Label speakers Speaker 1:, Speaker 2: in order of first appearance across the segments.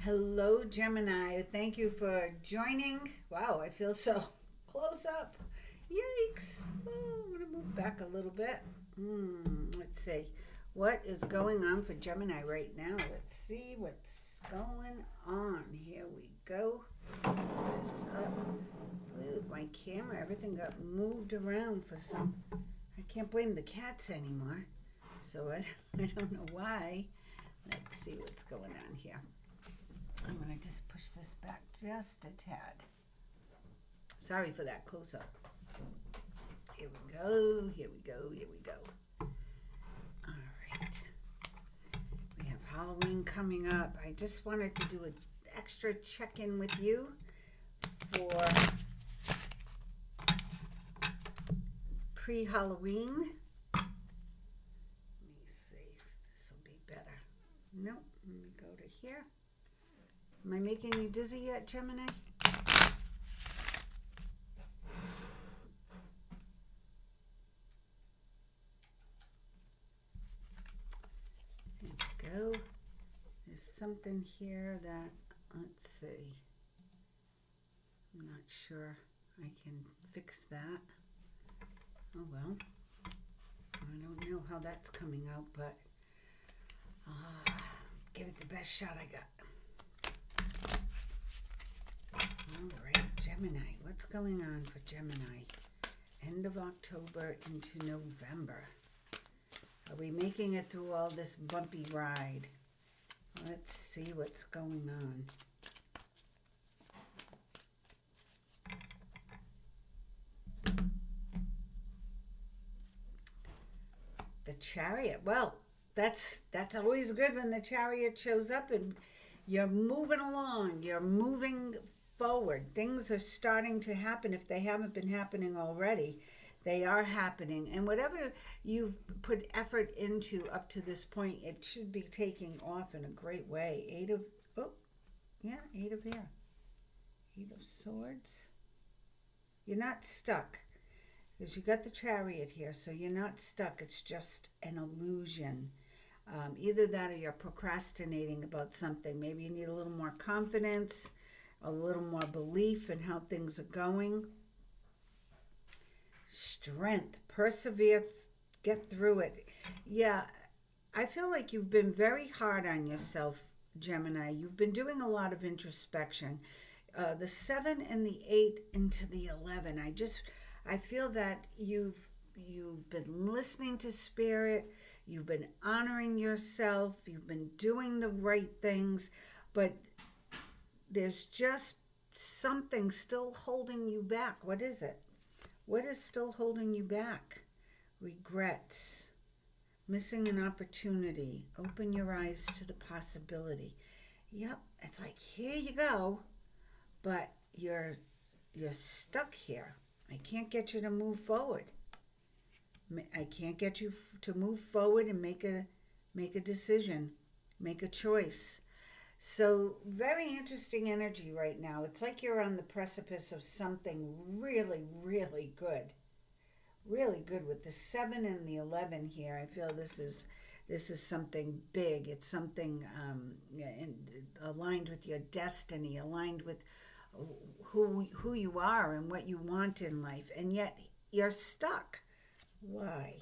Speaker 1: Hello, Gemini. Thank you for joining. Wow, I feel so close up. Yikes. Oh, I'm going to move back a little bit. Let's see. What is going on for Gemini right now? Let's see what's going on. Here we go. This up. Move my camera. Everything got moved around for some. I can't blame the cats anymore. So I don't know why. Let's see what's going on here. I'm going to just push this back just a tad. Sorry for that close up. Here we go, here we go, here we go. All right. We have Halloween coming up. I just wanted to do an extra check-in with you for pre-Halloween. Let me see if this will be better. Nope, let me go to here. Am I making you dizzy yet, Gemini? There we go. There's something here that, let's see. I'm not sure I can fix that. Oh well. I don't know how that's coming out, but give it the best shot I got. All right, Gemini. What's going on for Gemini? End of October into November. Are we making it through all this bumpy ride? Let's see what's going on. The Chariot. Well, that's always good when the Chariot shows up and you're moving along. You're moving forward. Things are starting to happen. If they haven't been happening already, they are happening. And whatever you've put effort into up to this point, it should be taking off in a great way. Eight of here. Eight of Swords. You're not stuck. Because you got the Chariot here, so you're not stuck. It's just an illusion. Either that or you're procrastinating about something. Maybe you need a little more confidence, a little more belief in how things are going. Strength, persevere, get through it. Yeah, I feel like you've been very hard on yourself, Gemini. You've been doing a lot of introspection. The 7 and the 8 into the 11. I feel that you've been listening to spirit. You've been honoring yourself. You've been doing the right things, but there's just something still holding you back. What is it? What is still holding you back? Regrets, missing an opportunity. Open your eyes to the possibility. Yep, it's like here you go, but you're stuck here. I can't get you to move forward. I can't get you to move forward and make a decision, make a choice. So very interesting energy right now. It's like you're on the precipice of something really, really good. Really good with the 7 and the 11 here. I feel this is something big. It's something aligned with your destiny, aligned with who you are and what you want in life. And yet you're stuck. Why?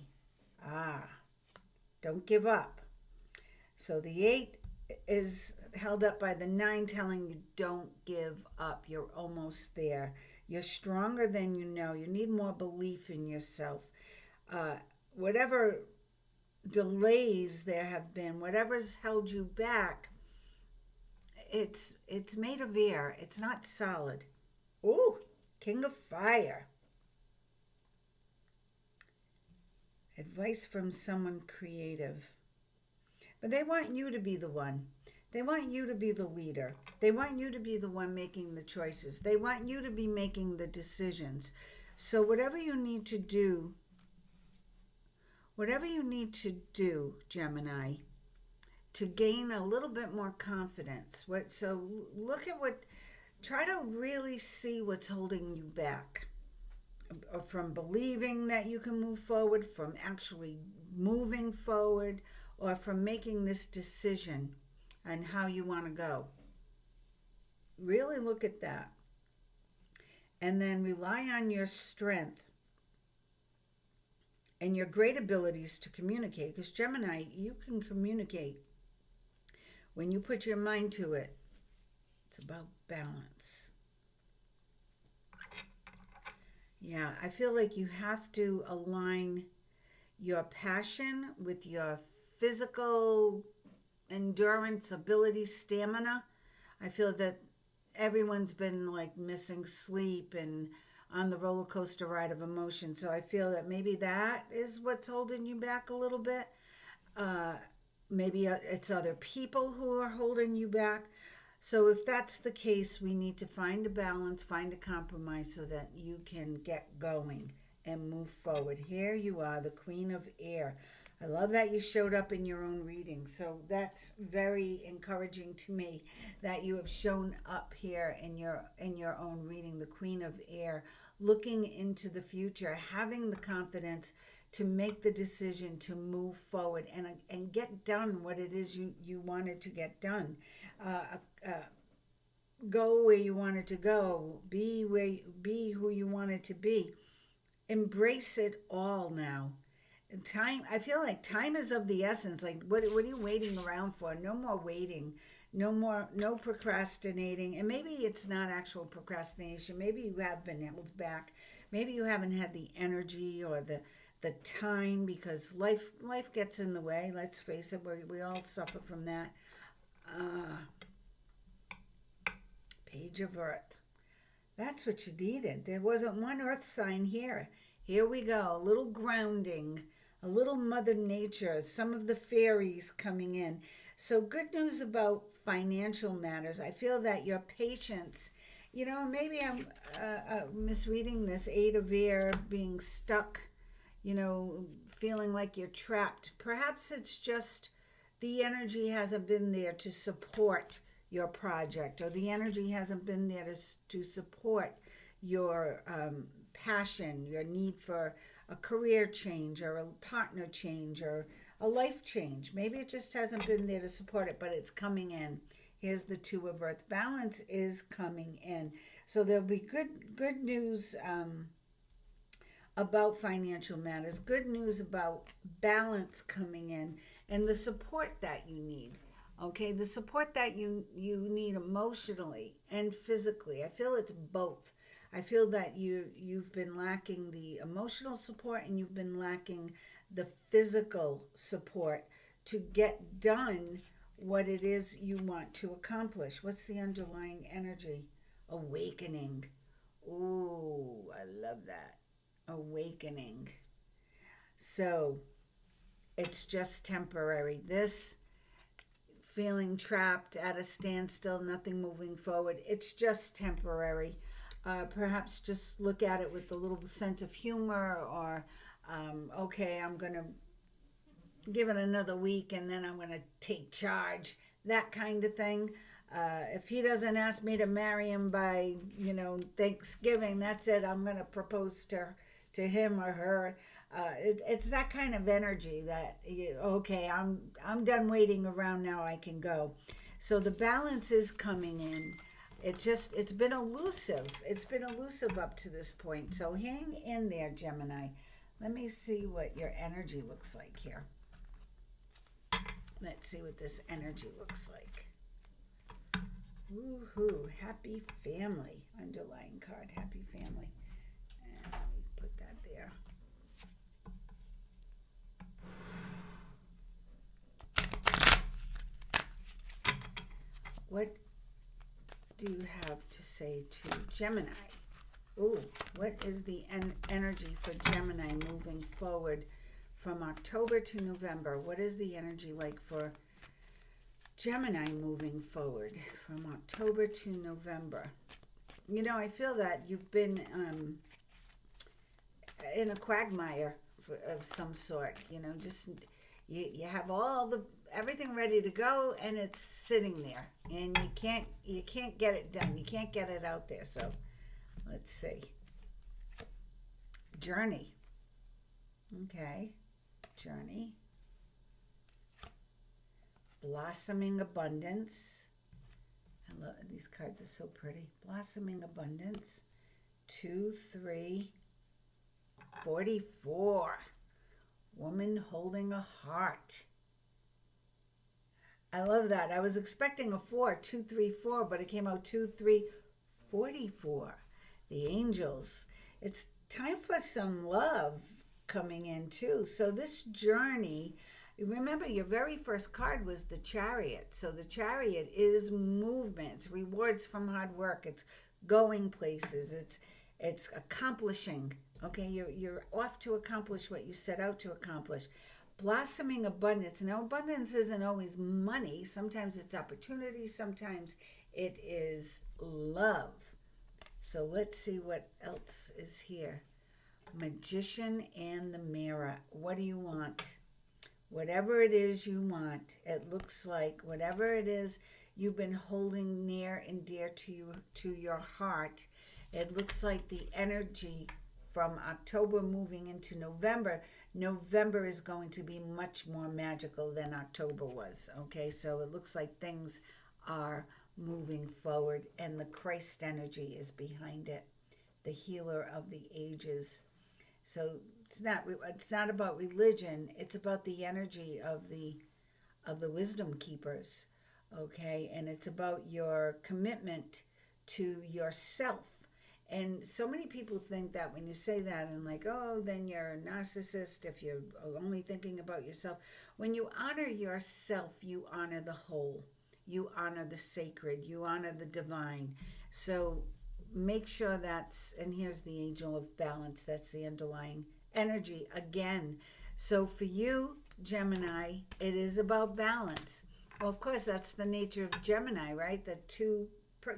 Speaker 1: Don't give up. So the 8 is held up by the 9 telling you don't give up. You're almost there. You're stronger than you know. You need more belief in yourself. Whatever delays there have been, whatever's held you back, it's made of air. It's not solid. Ooh, King of Fire. Advice from someone creative. But they want you to be the one. They want you to be the leader. They want you to be the one making the choices. They want you to be making the decisions. So whatever you need to do, Gemini, to gain a little bit more confidence. Try to really see what's holding you back. From believing that you can move forward, from actually moving forward, or from making this decision on how you want to go. Really look at that. And then rely on your strength and your great abilities to communicate. Because Gemini, you can communicate when you put your mind to it. It's about balance. Yeah, I feel like you have to align your passion with your physical endurance, ability, stamina. I feel that everyone's been like missing sleep and on the roller coaster ride of emotion. So I feel that maybe that is what's holding you back a little bit. Uh, Maybe it's other people who are holding you back. So if that's the case, we need to find a balance, find a compromise so that you can get going and move forward. Here you are, the Queen of Air. I love that you showed up in your own reading. So that's very encouraging to me that you have shown up here in your own reading, the Queen of Air, looking into the future, having the confidence to make the decision to move forward and get done what it is you wanted to get done. Go where you wanted to go, be who you wanted to be. Embrace it all now. And time, I feel like time is of the essence. Like what are you waiting around for? No more waiting. No procrastinating. And maybe it's not actual procrastination. Maybe you have been held back. Maybe you haven't had the energy or the time because life gets in the way. Let's face it, we all suffer from that. Page of Earth. That's what you needed. There wasn't one earth sign here. Here we go. A little grounding, a little Mother Nature, some of the fairies coming in. So good news about financial matters. I feel that your patience, maybe I'm misreading this Eight of Air, being stuck, feeling like you're trapped. Perhaps it's just the energy hasn't been there to support your project, or the energy hasn't been there to support your passion, your need for a career change or a partner change or a life change. Maybe it just hasn't been there to support it, but it's coming in. Here's the Two of Earth. Balance is coming in. So there'll be good news about financial matters, good news about balance coming in, and the support that you need. Okay, the support that you need emotionally and physically. I feel it's both. I feel that you've been lacking the emotional support and you've been lacking the physical support to get done what it is you want to accomplish. What's the underlying energy? Awakening. Ooh, I love that. Awakening. So it's just temporary. This feeling trapped at a standstill, nothing moving forward, it's just temporary. Perhaps just look at it with a little sense of humor, or okay, I'm going to give it another week and then I'm going to take charge, that kind of thing. If he doesn't ask me to marry him by, Thanksgiving, that's it. I'm going to propose to him or her. It's that kind of energy that, okay, I'm done waiting around now, I can go. So the balance is coming in. It's been elusive. It's been elusive up to this point. So hang in there, Gemini. Let me see what your energy looks like here. Let's see what this energy looks like. Woohoo, happy family. Underlying card, happy family. And let me put that there. What do you have to say to Gemini? Ooh, what is the energy for Gemini moving forward from October to November? What is the energy like for Gemini moving forward from October to November? I feel that you've been in a quagmire of some sort. Just you have everything ready to go and it's sitting there and you can't get it done. You can't get it out there. So let's see. Journey. Okay. Journey. Blossoming abundance. I love these cards are so pretty. Blossoming abundance. 2, 3, 44. Woman holding a heart. I love that. I was expecting a 4, 2, 3, 4, but it came out 2, 3, 44. The angels. It's time for some love coming in too. So this journey, remember your very first card was the Chariot. So the Chariot is movement. It's rewards from hard work. It's going places. It's accomplishing. Okay, you're off to accomplish what you set out to accomplish. Blossoming abundance. Now, abundance isn't always money. Sometimes it's opportunity. Sometimes it is love. So let's see what else is here. Magician and the Mirror. What do you want? Whatever it is you want, it looks like whatever it is you've been holding near and dear to your heart, it looks like the energy from October moving into November. November is going to be much more magical than October was. Okay, so it looks like things are moving forward, and the Christ energy is behind it, the healer of the ages. So it's not about religion. It's about the energy of the wisdom keepers. Okay, and it's about your commitment to yourself. And so many people think that when you say that and like, oh, then you're a narcissist if you're only thinking about yourself. When you honor yourself, you honor the whole. You honor the sacred. You honor the divine. So make sure and here's the angel of balance. That's the underlying energy again. So for you, Gemini, it is about balance. Well, of course, that's the nature of Gemini, right? The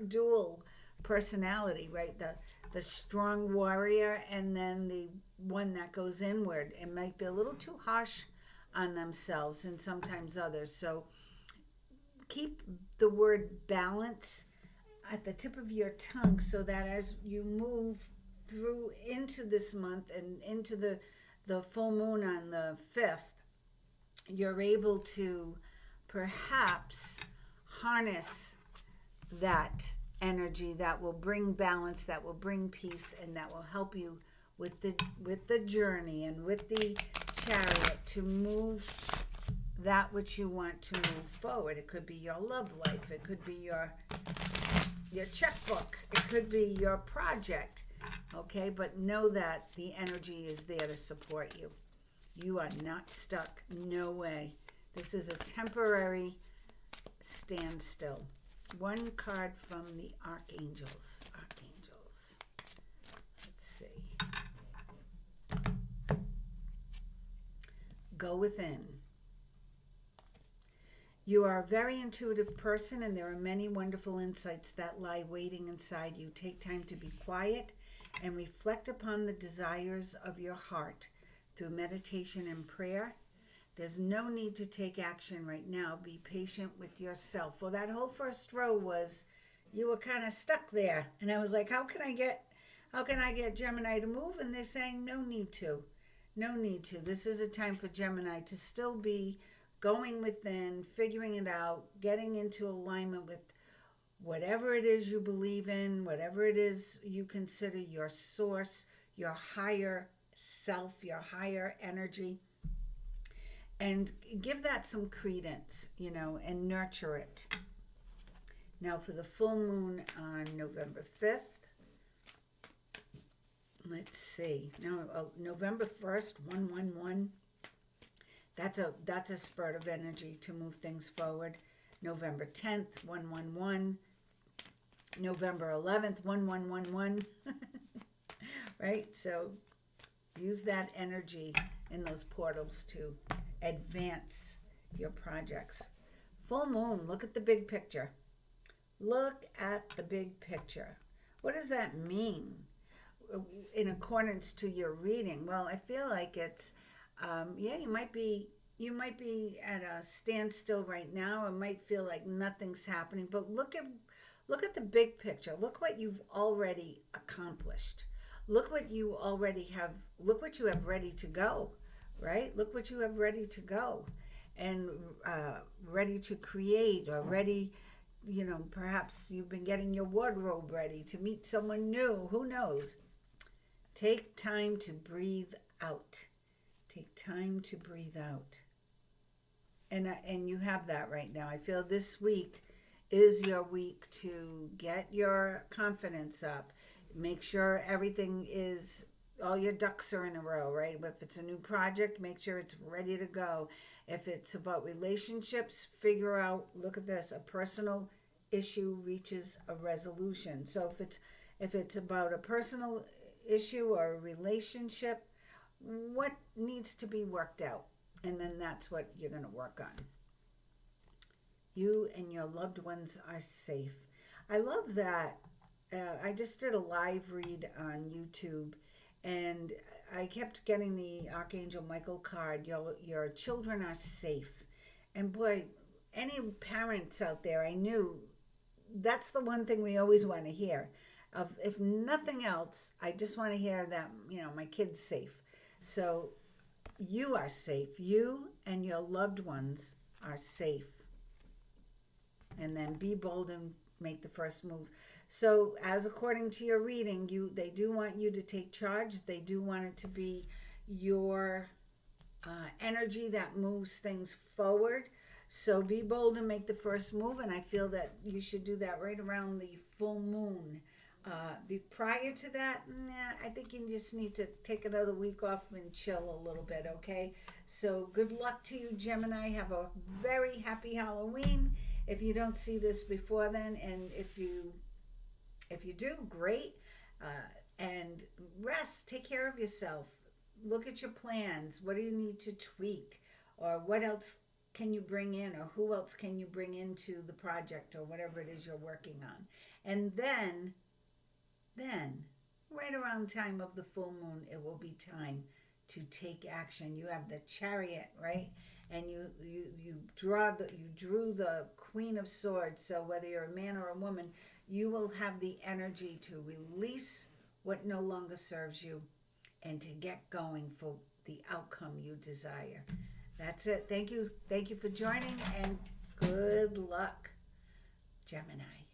Speaker 1: dual personality, right? The strong warrior and then the one that goes inward. It might be a little too harsh on themselves and sometimes others. So keep the word balance at the tip of your tongue so that as you move through into this month and into the full moon on the 5th, you're able to perhaps harness that energy that will bring balance, that will bring peace, and that will help you with the journey and with the Chariot to move that which you want to move forward. It could be your love life. It could be your checkbook. It could be your project. Okay, but know that the energy is there to support you. You are not stuck. No way. This is a temporary standstill. One card from the Archangels. Let's see. Go within. You are a very intuitive person, and there are many wonderful insights that lie waiting inside you. Take time to be quiet and reflect upon the desires of your heart through meditation and prayer. There's no need to take action right now. Be patient with yourself. Well, that whole first row was, you were kind of stuck there. And I was like, how can I get Gemini to move? And they're saying no need to. No need to. This is a time for Gemini to still be going within, figuring it out, getting into alignment with whatever it is you believe in, whatever it is you consider your source, your higher self, your higher energy. And give that some credence, and nurture it. Now for the full moon on November 5th, let's see. Now, November 1st, 111. That's a spurt of energy to move things forward. November 10th, 111. November 11th, 1111. Right? So use that energy in those portals to advance your projects. Full moon, look at the big picture. Look at the big picture. What does that mean in accordance to your reading? Well, I feel like it's you might be at a standstill right now. It might feel like nothing's happening, but look at the big picture. Look what you've already accomplished. Look what you have ready to go, right? Look what you have ready to go and ready to create or ready perhaps you've been getting your wardrobe ready to meet someone new. Who knows? Take time to breathe out. Take time to breathe out. And you have that right now. I feel this week is your week to get your confidence up. Make sure everything is, all your ducks are in a row, right? If it's a new project, make sure it's ready to go. If it's about relationships, figure out, look at this, a personal issue reaches a resolution. So if it's about a personal issue or a relationship, what needs to be worked out? And then that's what you're going to work on. You and your loved ones are safe. I love that. I just did a live read on YouTube, and I kept getting the Archangel Michael card. Your children are safe. And boy, any parents out there, I knew that's the one thing we always want to hear. If nothing else, I just want to hear that, my kid's safe. So you are safe. You and your loved ones are safe. And then be bold and make the first move. So, as according to your reading, they do want you to take charge. They do want it to be your energy that moves things forward. So be bold and make the first move. And I feel that you should do that right around the full moon. Prior to that, I think you just need to take another week off and chill a little bit, okay? So good luck to you, Gemini. Have a very happy Halloween. If you don't see this before then, and if you do, great. And rest, take care of yourself. Look at your plans. What do you need to tweak? Or what else can you bring in? Or who else can you bring into the project or whatever it is you're working on? And then, right around time of the full moon, it will be time to take action. You have the Chariot, right? And you drew the Queen of Swords. So whether you're a man or a woman, you will have the energy to release what no longer serves you and to get going for the outcome you desire. That's it. Thank you for joining, and good luck, Gemini.